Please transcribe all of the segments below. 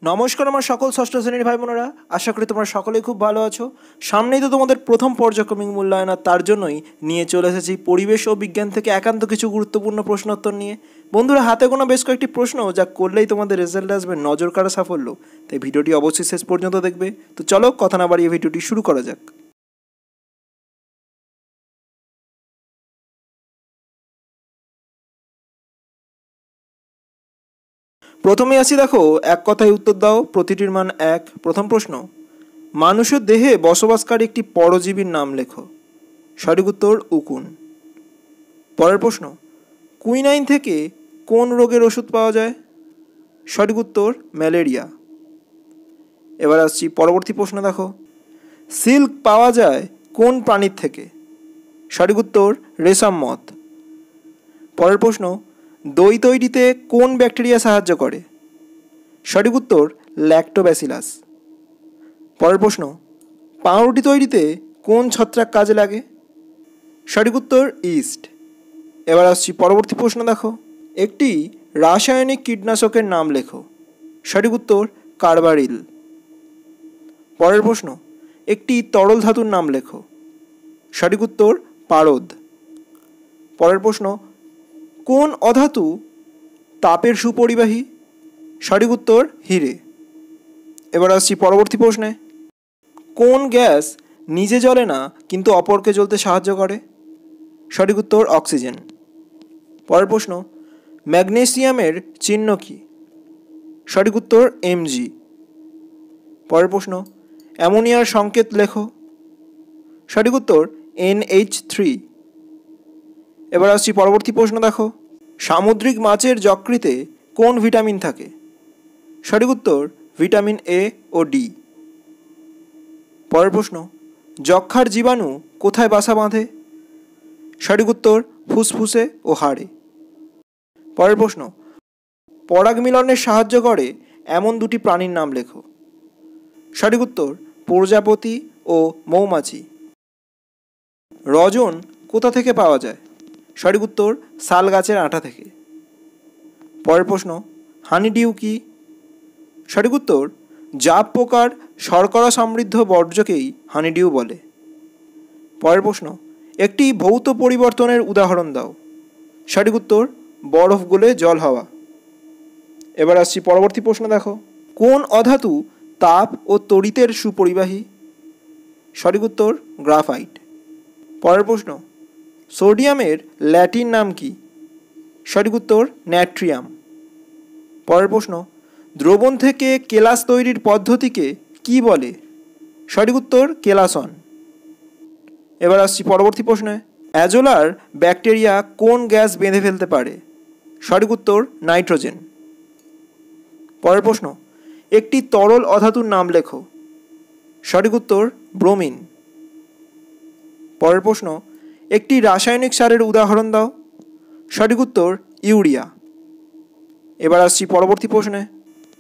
নমস্কার আমার সকল ষষ্ঠ শ্রেণীর ভাই বোনেরা, আশা করি তোমরা সকলেই খুব ভালো আছো। সামনেই তো তোমাদের প্রথম পর্যায়ক্রমিক মূল্যায়ন, আর তার জন্যই নিয়ে চলে এসেছি পরিবেশ ও বিজ্ঞান থেকে একান্ত কিছু গুরুত্বপূর্ণ প্রশ্নোত্তর নিয়ে। বন্ধুরা, হাতে গোনা বেশ কয়েকটি প্রশ্ন যা করলেই তোমাদের রেজাল্ট আসবে নজর কাড়া সাফল্য, তাই ভিডিওটি অবশ্যই শেষ পর্যন্ত দেখবে। তো চলো কথা না বাড়িয়ে ভিডিওটি শুরু করা যাক। প্রথমে আসি, দেখো, এক কথায় উত্তর দাও, প্রতিটির মান 1। প্রথম প্রশ্ন, মানুষের দেহে বসবাসকারী একটি পরজীবীর নাম লেখো। সঠিক উত্তর উকুন। পরের প্রশ্ন, কুইনাইন থেকে কোন রোগের ওষুধ পাওয়া যায়? সঠিক উত্তর ম্যালেরিয়া। এবার আসছি পরবর্তী প্রশ্ন, দেখো, সিল্ক পাওয়া যায় কোন প্রাণীর থেকে? সঠিক উত্তর রেশম মথ। পরের প্রশ্ন, দই তৈরিতে কোন ব্যাকটেরিয়া সাহায্য করে? সঠিক উত্তর ল্যাক্টোব্যাসিলাস। পরের প্রশ্ন, পাউরুটি তৈরিতে কোন ছত্রাক কাজে লাগে? সঠিক উত্তর ইস্ট। এবার আসছি পরবর্তী প্রশ্ন, দেখো, একটি রাসায়নিক কীটনাশকের নাম লেখো। সঠিক উত্তর কার্বারিল। পরের প্রশ্ন, একটি তরল ধাতুর নাম লেখো। সঠিক উত্তর পারদ। পরের প্রশ্ন, কোন অধাতু তাপের সুপরিবাহী? সঠিক উত্তর হিরে। এবার আসছি পরবর্তী প্রশ্নে, কোন গ্যাস নিজে জ্বলে না কিন্তু অপরকে জ্বলতে সাহায্য করে? সঠিক উত্তর অক্সিজেন। পরের প্রশ্ন, ম্যাগনেসিয়ামের চিহ্ন কী? সঠিক উত্তর Mg। পরের প্রশ্ন, অ্যামোনিয়ার সংকেত লেখো। সঠিক উত্তর NH3। এবার আসছি পরবর্তী প্রশ্ন, দেখো, সামুদ্রিক মাছের যকৃতে কোন ভিটামিন থাকে? সঠিক উত্তর ভিটামিন A ও D। পরের প্রশ্ন, যক্ষ্মার জীবাণু কোথায় বাসা বাঁধে? সঠিক উত্তর ফুসফুসে ও হাড়ে। পরের প্রশ্ন, পরাগ মিলনে সাহায্য করে এমন দুটি প্রাণীর নাম লেখো। সঠিক উত্তর প্রজাপতি ও মৌমাছি। রজন কোথা থেকে পাওয়া যায়? সঠিক উত্তর শাল গাছের আঠা থেকে। পরের প্রশ্ন, হানিডিউ কি? সঠিক উত্তর জাপ পোকার শর্করা সমৃদ্ধ বর্জ্যকেই হানিডিউ বলে। পরের প্রশ্ন, একটি ভৌত পরিবর্তনের উদাহরণ দাও। সঠিক উত্তর বরফ গলে জল হওয়া। এবার আসছি পরবর্তী প্রশ্ন, দেখো, কোন অধাতু তাপ ও তড়িতের সুপরিবাহী? সঠিক উত্তর গ্রাফাইট। পরের প্রশ্ন, সোডিয়ামের ল্যাটিন নাম কি? সঠিক উত্তর ন্যাট্রিয়াম। পরের প্রশ্ন, দ্রবণ থেকে কেলাস তৈরির পদ্ধতিকে কি বলে? সঠিক উত্তর কেলাসন। এবার আসছি পরবর্তী প্রশ্নে, অ্যাজোলার ব্যাকটেরিয়া কোন গ্যাস বেঁধে ফেলতে পারে? সঠিক উত্তর নাইট্রোজেন। পরের প্রশ্ন, একটি তরল অধাতুর নাম লেখো। সঠিক উত্তর ব্রোমিন। পরের প্রশ্ন, একটি রাসায়নিক সারের উদাহরণ দাও। সঠিক উত্তর ইউরিয়া। এবার আসছি পরবর্তী প্রশ্নে,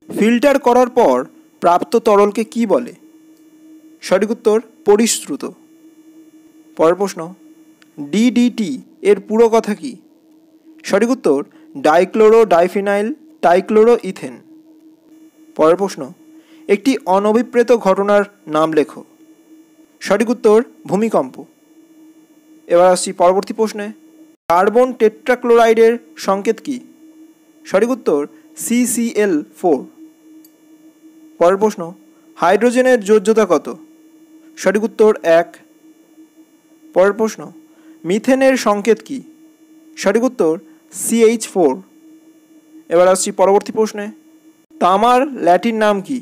ফিল্টার করার পর প্রাপ্ত তরলকে কি বলে? সঠিক উত্তর পরিশ্রুত। পরের প্রশ্ন, DDT এর পুরো কথা কি? সঠিক উত্তর ডাইক্লোরো ডাইফিনাইল টাইক্লোরো ইথেন। পরের প্রশ্ন, একটি অনভিপ্রেত ঘটনার নাম লেখো। সঠিক উত্তর ভূমিকম্প। এবার আসছি পরবর্তী প্রশ্নে, কার্বন টেট্রাক্লোরাইডের সংকেত কি? সঠিক উত্তর CCl4। পরের প্রশ্ন, হাইড্রোজেনের যোজ্যতা কত? সঠিক উত্তর 1। পরের প্রশ্ন, মিথেনের সংকেত কি? সঠিক উত্তর CH4। এবার আসছি পরবর্তী প্রশ্নে, তামার ল্যাটিন নাম কি?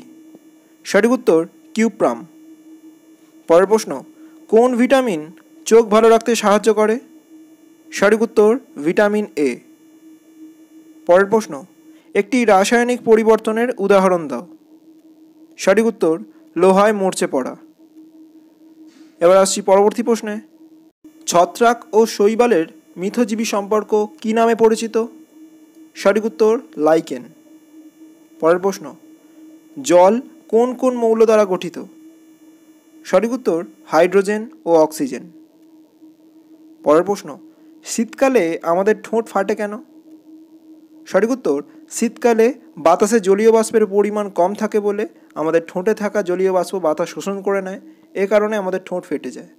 সঠিক উত্তর কিউপ্রাম। পরের প্রশ্ন, কোন ভিটামিন চোখ ভালো রাখতে সাহায্য করে? সঠিক উত্তর ভিটামিন A। পরের প্রশ্ন, একটি রাসায়নিক পরিবর্তনের উদাহরণ দাও। সঠিক উত্তর লোহায় মরচে পড়া। এবার আসছি পরবর্তী প্রশ্নে, ছত্রাক ও শৈবালের মিথজীবী সম্পর্ক কী নামে পরিচিত? সঠিক উত্তর লাইকেন। পরের প্রশ্ন, জল কোন কোন মৌল দ্বারা গঠিত? সঠিক উত্তর হাইড্রোজেন ও অক্সিজেন। পরের প্রশ্ন, শীতকালে আমাদের ঠোঁট ফাটে কেন? সঠিক উত্তর শীতকালে বাতাসে জলীয় বাষ্পের পরিমাণ কম থাকে বলে আমাদের ঠোঁটে থাকা জলীয় বাষ্প বাতাস শোষণ করে নেয়, এ কারণে আমাদের ঠোঁট ফেটে যায়।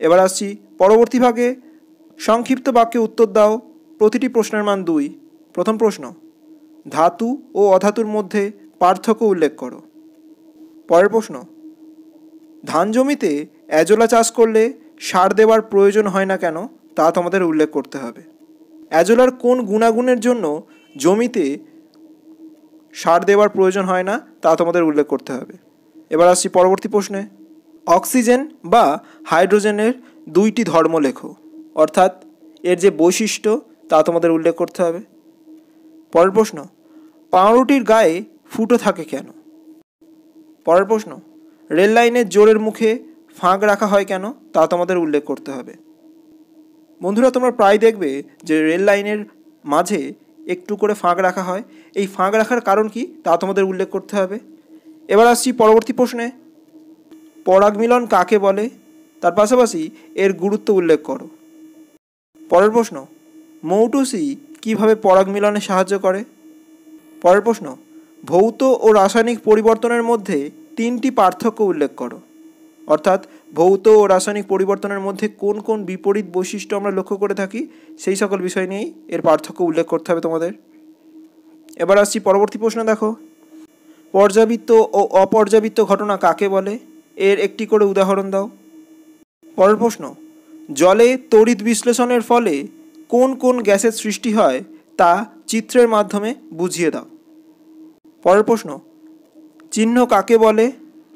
এবার আসছি পরবর্তী ভাগে। সংক্ষিপ্ত বাক্যে উত্তর দাও। প্রতিটি প্রশ্নের মান 2। প্রথম প্রশ্ন, ধাতু ও অধাতুর মধ্যে পার্থক্য উল্লেখ করো। পরের প্রশ্ন, ধান জমিতে অ্যাজোলা চাষ করলে সার দেওয়ার প্রয়োজন হয় না কেন, তা তোমাদের উল্লেখ করতে হবে। অ্যাজোলার কোন গুণাগুণের জন্য জমিতে সার দেওয়ার প্রয়োজন হয় না, তা তোমাদের উল্লেখ করতে হবে। এবার আসছি পরবর্তী প্রশ্নে। অক্সিজেন বা হাইড্রোজেনের 2টি ধর্ম লেখো, অর্থাৎ এর যে বৈশিষ্ট্য তা তোমাদের উল্লেখ করতে হবে। পরের প্রশ্ন, পাউরুটির গায়ে ফুটো থাকে কেন? পরের প্রশ্ন, রেল লাইনের জোরের মুখে ফাঁক রাখা হয় কেন, তা তোমাদের উল্লেখ করতে হবে। বন্ধুরা, তোমরা প্রায় দেখবে যে রেল লাইনের মাঝে একটু করে ফাঁক রাখা হয়। এই ফাঁক রাখার কারণ কি, তা তোমাদের উল্লেখ করতে হবে। এবার আসছি পরবর্তী প্রশ্নে। পরাগ মিলন কাকে বলে, তার পাশাপাশি এর গুরুত্ব উল্লেখ করো। পরের প্রশ্ন, মৌটুসি কিভাবে পরাগ মিলনে সাহায্য করে? পরের প্রশ্ন, ভৌত ও রাসায়নিক পরিবর্তনের মধ্যে 3টি পার্থক্য উল্লেখ করো, অর্থাৎ ভৌত ও রাসায়নিক পরিবর্তনের মধ্যে কোন কোন বিপরীত বৈশিষ্ট্য আমরা লক্ষ্য করে থাকি, সেই সকল বিষয় নিয়েই এর পার্থক্য উল্লেখ করতে হবে তোমাদের। এবার আসছি পরবর্তী প্রশ্ন। দেখো, পর্যাবৃত্ত ও অপর্যাবৃত্ত ঘটনা কাকে বলে, এর একটি করে উদাহরণ দাও। পরের প্রশ্ন, জলে তড়িৎ বিশ্লেষণের ফলে কোন কোন গ্যাসের সৃষ্টি হয়, তা চিত্রের মাধ্যমে বুঝিয়ে দাও। পরের প্রশ্ন, চিহ্ন কাকে বলে,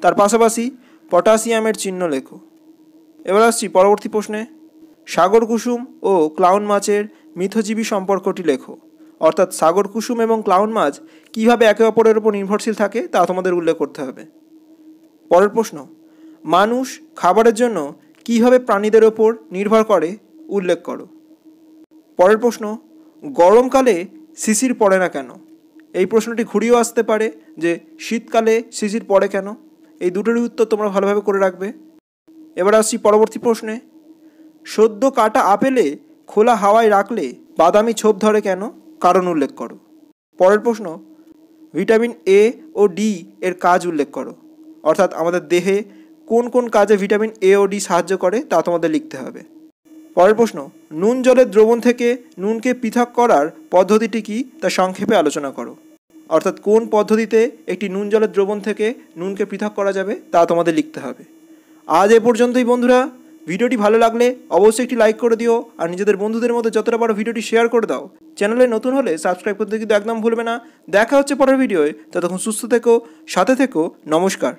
তার পাশাপাশি পটাশিয়ামের চিহ্ন লেখো। এবার আসছি পরবর্তী প্রশ্নে। সাগর কুসুম ও ক্লাউন মাছের মিথজীবী সম্পর্কটি লেখো, অর্থাৎ সাগর কুসুম এবং ক্লাউন মাছ কীভাবে একে অপরের উপর নির্ভরশীল থাকে, তা তোমাদের উল্লেখ করতে হবে। পরের প্রশ্ন, মানুষ খাবারের জন্য কীভাবে প্রাণীদের ওপর নির্ভর করে, উল্লেখ করো। পরের প্রশ্ন, গরমকালে শিশির পড়ে না কেন? এই প্রশ্নটি ঘুরিয়েও আসতে পারে যে শীতকালে শিশির পড়ে কেন। এই দুটোরই উত্তর তোমরা ভালোভাবে করে রাখবে। এবার আসছি পরবর্তী প্রশ্নে। সদ্য কাটা আপেলে খোলা হাওয়ায় রাখলে বাদামি ছোপ ধরে কেন, কারণ উল্লেখ করো। পরের প্রশ্ন, ভিটামিন এ ও ডি এর কাজ উল্লেখ করো, অর্থাৎ আমাদের দেহে কোন কোন কাজে ভিটামিন এ ও ডি সাহায্য করে, তা তোমাদের লিখতে হবে। পরের প্রশ্ন, নুন জলের দ্রবণ থেকে নুনকে পৃথক করার পদ্ধতিটি কি, তা সংক্ষেপে আলোচনা করো, অর্থাৎ কোন পদ্ধতিতে একটি নুন জলের দ্রবণ থেকে নুনকে পৃথক করা যাবে, তা তোমাদের লিখতে হবে। আজ এ পর্যন্তই বন্ধুরা। ভিডিওটি ভালো লাগলে অবশ্যই একটি লাইক করে দিও, আর নিজেদের বন্ধুদের মধ্যে যতটা পারো ভিডিওটি শেয়ার করে দাও। চ্যানেলে নতুন হলে সাবস্ক্রাইব করতে কিন্তু একদম ভুলবে না। দেখা হচ্ছে পরের ভিডিওয়, ততক্ষণ সুস্থ থেকো, সাথে থেকো। নমস্কার।